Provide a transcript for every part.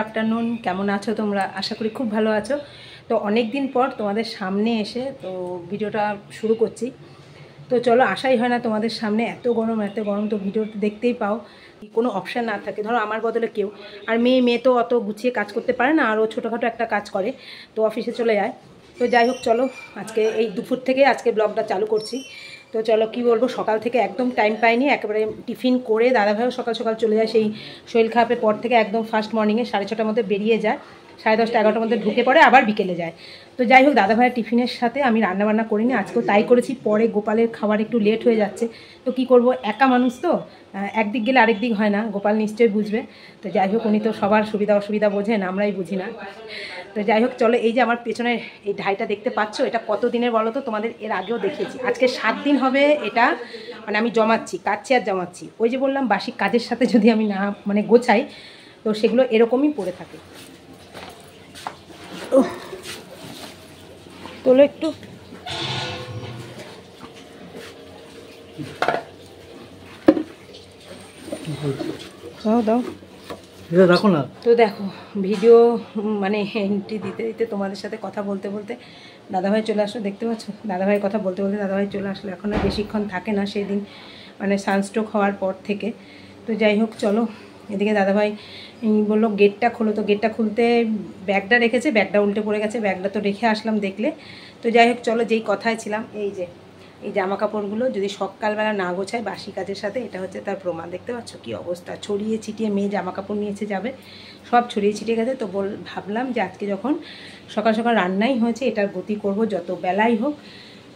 Afternoon, কেমন আছো তোমরা? আশা করি খুব ভালো আছো। তো অনেক দিন পর তোমাদের সামনে এসে তো ভিডিওটা শুরু করছি। তো চলো, আশাই হয় না তোমাদের সামনে, এত গরম তো ভিডিওতে দেখতেই পাও। কোনো অপশান না থাকে, ধরো আমার বদলে কেউ, আর মেয়ে তো অত গুছিয়ে কাজ করতে পারে না, আর ও ছোটোখাটো একটা কাজ করে, তো অফিসে চলে যায়। তো যাই হোক, চলো আজকে এই দুপুর থেকে আজকে ব্লগটা চালু করছি। তো চলো, কি বলবো, সকাল থেকে একদম টাইম পাইনি, একেবারে টিফিন করে দাদাভাইও সকাল সকাল চলে যায়, সেই শরীর খারাপের পর থেকে একদম ফার্স্ট মর্নিংয়ে 6:30টার মধ্যে বেরিয়ে যায়, 10:30 11টার মধ্যে ঢুকে পড়ে, আবার বিকেলে যায়। তো যাই হোক, দাদাভাইয়ের টিফিনের সাথে আমি রান্নাবান্না করিনি, আজকেও তাই করেছি। পরে গোপালের খাবার একটু লেট হয়ে যাচ্ছে, তো কি করব, একা মানুষ তো, একদিক গেলে আরেক দিক হয় না, গোপাল নিশ্চয়ই বুঝবে। তো যাই হোক, উনি তো সবার সুবিধা অসুবিধা বোঝেন, আমরাই বুঝি না। তো যাই হোক, চলো, এই যে আমার পেছনে এই ঢাইটা দেখতে পাচ্ছ, এটা কত দিনের বলো তো, তোমাদের এর আগেও দেখিয়েছি। আজকে 7 দিন হবে এটা, মানে আমি জমাচ্ছি, কাটছি আর জমাচ্ছি। ওই যে বললাম, বাসি কাজের সাথে যদি আমি না মানে গোছাই, তো সেগুলো এরকমই পড়ে থাকে। তোলো একটু, দাও রাখো না। তো দেখো, ভিডিও মানে এন্ট্রি দিতে দিতে তোমাদের সাথে কথা বলতে বলতে দাদাভাই চলে আসলো, দেখতে পাচ্ছ, দাদাভাইয়ের কথা বলতে বলতে দাদাভাই চলে আসলো। এখন আর বেশিক্ষণ থাকে না, সেই দিন মানে সানস্ট্রোক হওয়ার পর থেকে। তো যাই হোক, চলো, এদিকে দাদাভাই বললো গেটটা খোলো, তো গেটটা খুলতে ব্যাগটা রেখেছে, ব্যাগটা উল্টে পড়ে গেছে, ব্যাগটা তো রেখে আসলাম দেখলে। তো যাই হোক, চলো, যেই কথায় ছিলাম, এই যে এই জামা কাপড়গুলো যদি সকালবেলা না গোছায় বাসি কাজের সাথে, এটা হচ্ছে তার প্রমাণ। দেখতে পাচ্ছ কি অবস্থা, ছড়িয়ে ছিটিয়ে মেয়ে জামা কাপড় নিয়েছে যাবে, সব ছড়িয়ে ছিটিয়ে গেছে। তো ভাবলাম যে আজকে যখন সকাল সকাল রান্নাই হয়েছে, এটার গতি করব যত বেলাই হোক।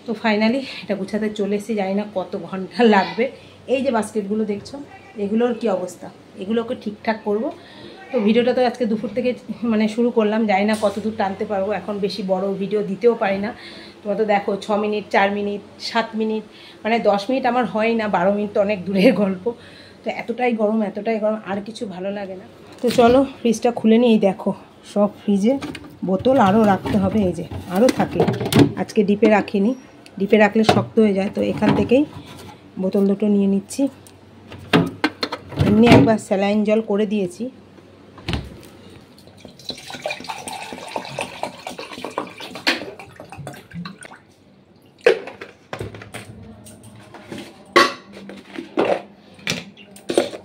তো ফাইনালি এটা গুছাতে চলে এসেছি, জানি না কত ঘন্টা লাগবে। এই যে বাস্কেটগুলো দেখছো, এগুলোর কি অবস্থা, এগুলোকে ঠিকঠাক করব। তো ভিডিওটা তো আজকে দুপুর থেকে মানে শুরু করলাম, জানি না কত দূর টানতে পারবো, এখন বেশি বড় ভিডিও দিতেও পারি না। তোমরা তো দেখো 6 মিনিট, 4 মিনিট, 7 মিনিট, মানে 10 মিনিট আমার হয় না, 12 মিনিট তো অনেক দূরের গল্প। তো এতটাই গরম, আর কিছু ভালো লাগে না। তো চলো, ফ্রিজটা খুলে নিই। এই দেখো, সব ফ্রিজে বোতল আরও রাখতে হবে, এই যে আরও থাকে, আজকে ডিপে রাখিনি, ডিপে রাখলে শক্ত হয়ে যায়। তো এখান থেকেই বোতল দুটো নিয়ে নিচ্ছি। এমনি একবার স্যালাইন জল করে দিয়েছি।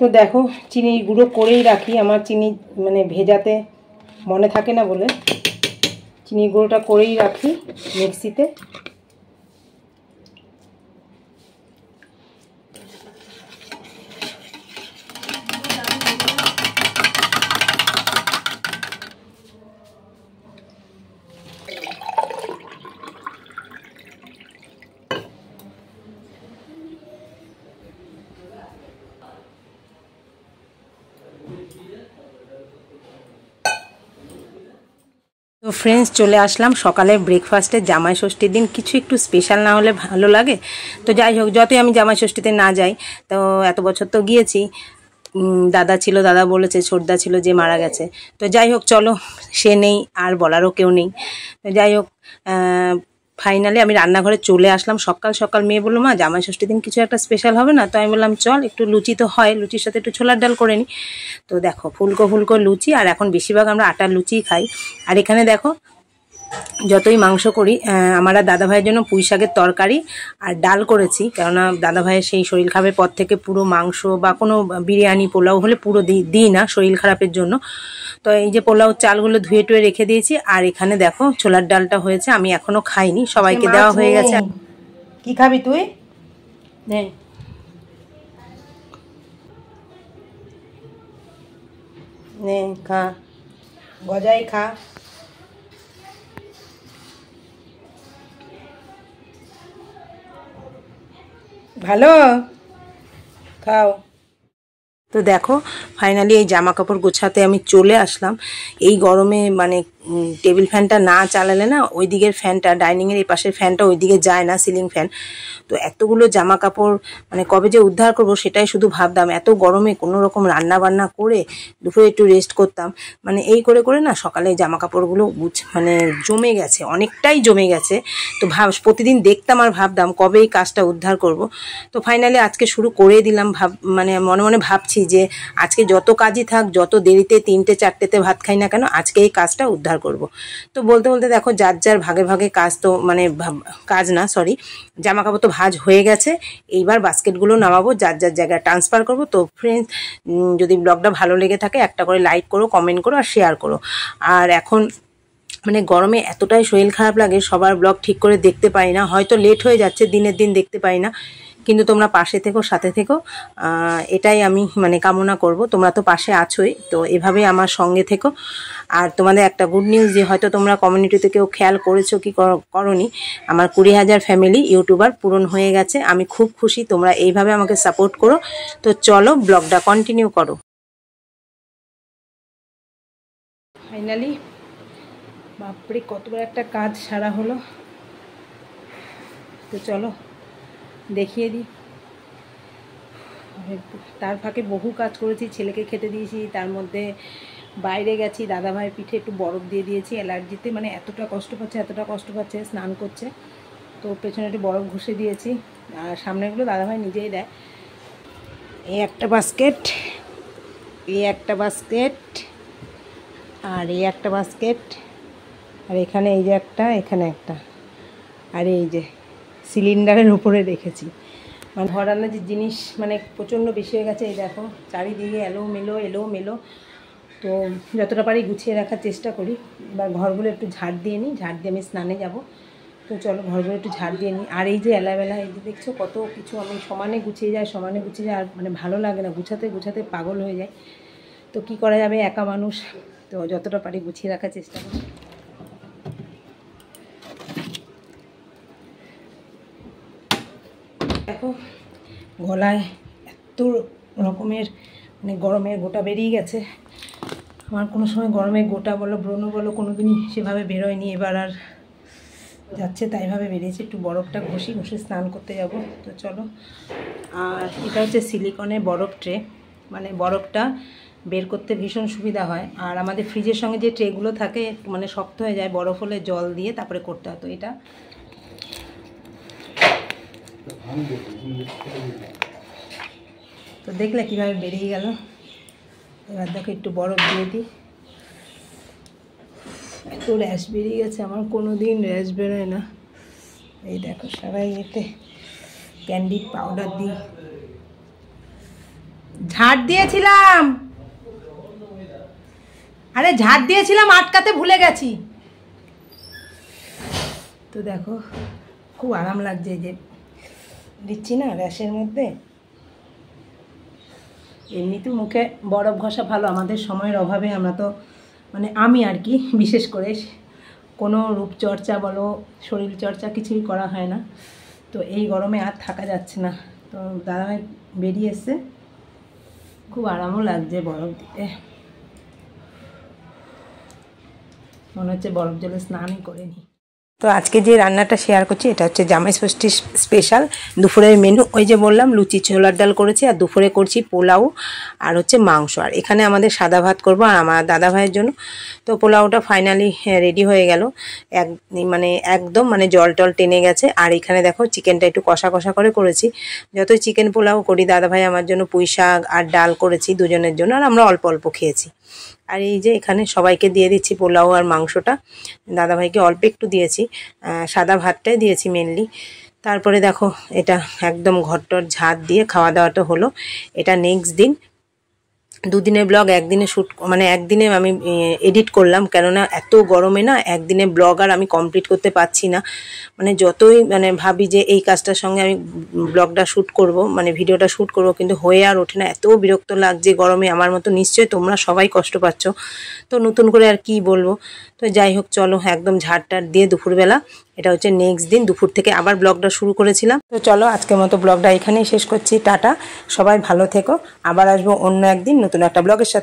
তো দেখো, চিনি গুঁড়ো করেই রাখি, আমার চিনি মানে ভেজাতে মনে থাকে না বলে চিনি গুঁড়োটা করেই রাখি মিক্সিতে। তো ফ্রেন্ডস, চলে আসলাম সকালের ব্রেকফাস্টে। জামাই ষষ্ঠীর দিন কিছু একটু স্পেশাল না হলে ভালো লাগে। তো যাই হোক, যতই আমি জামাই ষষ্ঠীতে না যাই, তো এত বছর তো গিয়েছি, দাদা ছিল, দাদা বলেছে, ছোটদা ছিল যে মারা গেছে। তো যাই হোক, চলো, সে নেই আর বলারও কেউ নেই। তো যাই হোক, ফাইনালি আমি রান্নাঘরে চলে আসলাম সকাল সকাল। মেয়ে বললো, মা জামাই ষষ্ঠীর দিন কিছু একটা স্পেশাল হবে না? তো আমি বললাম, চল, একটু লুচি তো হয়, লুচির সাথে একটু ছোলার ডাল করে নিই। তো দেখো, ফুলকো ফুলকো লুচি, আর এখন বেশিরভাগ আমরা আটার লুচিই খাই। আর এখানে দেখো, যতই মাংস করি, আমার আর দাদাভাইয়ের জন্য পুঁই শাকের তরকারি আর ডাল করেছি, কেননা দাদাভাইয়ের সেই শরীর খারাপের পর থেকে পুরো মাংস বা কোনো বিরিয়ানি পোলাও হলে পুরো দিই না, শরীর খারাপের জন্য। তো এই যে পোলাও চালগুলো ধুয়ে টুয়ে রেখে দিয়েছি, আর এখানে দেখো ছোলার ডালটা হয়েছে, আমি এখনো খাইনি, সবাইকে দেওয়া হয়ে গেছে। কি খাবি তুই? নে, নে খা, গজাই খা। ভালো, খাও। তো দেখো, ফাইনালি এই জামা কাপড় গোছাতে আমি চলে আসলাম। এই গরমে মানে টেবিল ফ্যানটা না চালালে না, ওই দিকের ফ্যানটা, ডাইনিংয়ের এই পাশের ফ্যানটা ওই দিকে যায় না, সিলিং ফ্যান। তো এতগুলো জামা কাপড় মানে কবে যে উদ্ধার করব সেটাই শুধু ভাবতাম। এত গরমে কোনো রকম রান্না বান্না করে দুপুরে একটু রেস্ট করতাম, মানে এই করে করে না সকালে জামা কাপড়গুলো মানে জমে গেছে, অনেকটাই জমে গেছে। তো প্রতিদিন দেখতাম আর ভাবতাম কবে এই কাজটা উদ্ধার করব। তো ফাইনালি আজকে শুরু করে দিলাম। মানে মনে মনে ভাবছি যে আজকে যত কাজই থাক, যত দেরিতে 3টে 4টেতে ভাত খাই না কেন, আজকে এই কাজটা উদ্ধার করব। তো বলতে বলতে দেখো যার যার ভাগে ভাগে কাজ, তো মানে কাজ না সরি, জামা কাপড় তো ভাঁজ হয়ে গেছে। এইবার বাস্কেটগুলো নামাবো, যার যার জায়গায় ট্রান্সফার করব। তো ফ্রেন্ডস, যদি ব্লগটা ভালো লেগে থাকে একটা করে লাইক করো, কমেন্ট করো আর শেয়ার করো। আর এখন মানে গরমে এতটাই শরীর খারাপ লাগে, সবার ব্লগ ঠিক করে দেখতে পাই না, হয়তো লেট হয়ে যাচ্ছে, দিনের দিন দেখতে পাই না, কিন্তু তোমরা পাশে থেকো, সাথে থেকো, এটাই আমি মানে কামনা করব। তোমরা তো পাশে আছোই, তো এভাবে আমার সঙ্গে থেকো। আর তোমাদের একটা গুড নিউজ, যে হয়তো তোমরা কমিউনিটিতে কেউ খেয়াল করেছো কি করনি, আমার 20,000 ফ্যামিলি ইউটিউবার পূরণ হয়ে গেছে। আমি খুব খুশি, তোমরা এইভাবে আমাকে সাপোর্ট করো। তো চলো ব্লগটা কন্টিনিউ করো। ফাইনালি বাপরে কত বড় একটা কাজ সারা হলো। তো চলো দেখিয়ে দিই। তার ফাঁকে বহু কাজ করেছি, ছেলেকে খেতে দিয়েছি, তার মধ্যে বাইরে গেছি, দাদাভাই পিঠে একটু বরফ দিয়ে দিয়েছি অ্যালার্জিতে, মানে এতটা কষ্ট পাচ্ছে, স্নান করছে তো পেছনে একটু বরফ ঘষে দিয়েছি। আর সামনেগুলো দাদাভাই নিজেই দেয়। এই একটা বাস্কেট, এই একটা বাস্কেট, আর এই একটা বাস্কেট, আর এখানে এই যে একটা, এখানে একটা, আর এই যে সিলিন্ডারের উপরে রেখেছি। মানে ঘর রান্নার যে জিনিস মানে প্রচণ্ড বেশি হয়ে গেছে। এই দেখো চারিদিকে এলোমেলো, তো যতটা পারি গুছিয়ে রাখার চেষ্টা করি। এবার ঘরগুলো একটু ঝাড় দিয়ে নিই, ঝাড় দিয়ে আমি স্নানে যাব। তো চলো ঘরগুলো একটু ঝাড় দিয়ে নিই। আর এই যে এলাবেলা, এই যে দেখছো কত কিছু আমি সমানে গুছিয়ে যায়, আর মানে ভালো লাগে না, গুছাতে পাগল হয়ে যায়। তো কি করা যাবে, একা মানুষ, তো যতটা পারি গুছিয়ে রাখার চেষ্টা করি। দেখো গলায় এত রকমের মানে গরমের গোটা বেরিয়ে গেছে। আমার কোনো সময় গরমের গোটা বলো, ব্রণ বলো, কোনো দিনই সেভাবে বেরোয়নি, এবার আর যাচ্ছে তাইভাবে বেরিয়েছে। একটু বরফটা ঘষে স্নান করতে যাব। তো চলো। আর এটা হচ্ছে সিলিকনের বরফ ট্রে, মানে বরফটা বের করতে ভীষণ সুবিধা হয়। আর আমাদের ফ্রিজের সঙ্গে যে ট্রেগুলো থাকে মানে শক্ত হয়ে যায়, বরফ হলে জল দিয়ে তারপরে করতে হয়। তো এটা তো দেখলে কীভাবে বেরিয়ে গেল। এবার দেখো একটু বরফ দিয়ে দিই। এত র্যাশ বেরিয়ে গেছে, আমার কোনো দিন র্যাশ বেরোয় না। এই দেখো সবাই এতে ক্যান্ডিড পাউডার দিই, ঝাড় দিয়েছিলাম, আরে ঝাড় দিয়েছিলাম আটকাতে ভুলে গেছি। তো দেখো খুব আরাম লাগছে, যে দিচ্ছি না র্যাশের মধ্যে। এমনিতেও মুখে বরফ ঘষা ভালো, আমাদের সময়ের অভাবে আমরা তো মানে আমি আর কি বিশেষ করে কোনো রূপচর্চা বলো, শরীরচর্চা কিছুই করা হয় না। তো এই গরমে আর থাকা যাচ্ছে না। তো দাদাভাই বেরিয়ে এসছে, খুব আরামও লাগছে বরফ দিতে, মনে হচ্ছে বরফ জলে স্নানই করে নিই। তো আজকে যে রান্নাটা শেয়ার করছি এটা হচ্ছে জামাই ষষ্ঠী স্পেশাল দুপুরের মেনু। ওই যে বললাম লুচি ছোলার ডাল করেছি, আর দুপুরে করছি পোলাও আর হচ্ছে মাংস। আর এখানে আমাদের সাদা ভাত করব আর আমার দাদা ভাইয়ের জন্য। তো পোলাওটা ফাইনালি রেডি হয়ে গেল, একদম মানে জল টল টেনে গেছে। আর এখানে দেখো চিকেনটা একটু কষা করে করেছি। যতই চিকেন পোলাও করি দাদা ভাই আমার জন্য পুঁই শাক আর ডাল করেছি দুজনের জন্য, আর আমরা অল্প অল্প খেয়েছি। আর এই যে এখানে সবাইকে দিয়ে দিচ্ছি পোলাও আর মাংসটা, দাদাভাইকে অল্প একটু দিয়েছি, সাদা ভাতটাই দিয়েছি মেনলি। তারপরে দেখো এটা একদম ঘরটর ঝাঁট দিয়ে খাওয়া দাওয়াটা হলো। এটা নেক্সট দিন, দুদিনের ব্লগ একদিনে শ্যুট মানে একদিনে আমি এডিট করলাম, কেননা এত গরমে না একদিনে ব্লগ আর আমি কমপ্লিট করতে পারছি না। মানে যতই মানে ভাবি যে এই কাজটার সঙ্গে আমি ব্লগটা শ্যুট করব, মানে ভিডিওটা শ্যুট করব, কিন্তু হয়ে আর ওঠে না, এত বিরক্ত লাগছে গরমে। আমার মতো নিশ্চয়ই তোমরা সবাই কষ্ট পাচ্ছ, তো নতুন করে আর কি বলবো। তো যাই হোক চলো, একদম ঝাড়টার দিয়ে দুপুরবেলা, এটা হচ্ছে নেক্সট দিন দুপুর থেকে আবার ব্লগটা শুরু করেছিলাম। তো চলো আজকের মতো ব্লগটা এখানেই শেষ করছি, টাটা, সবাই ভালো থেকো, আবার আসবো অন্য একদিন নতুন একটা ব্লগের সাথে।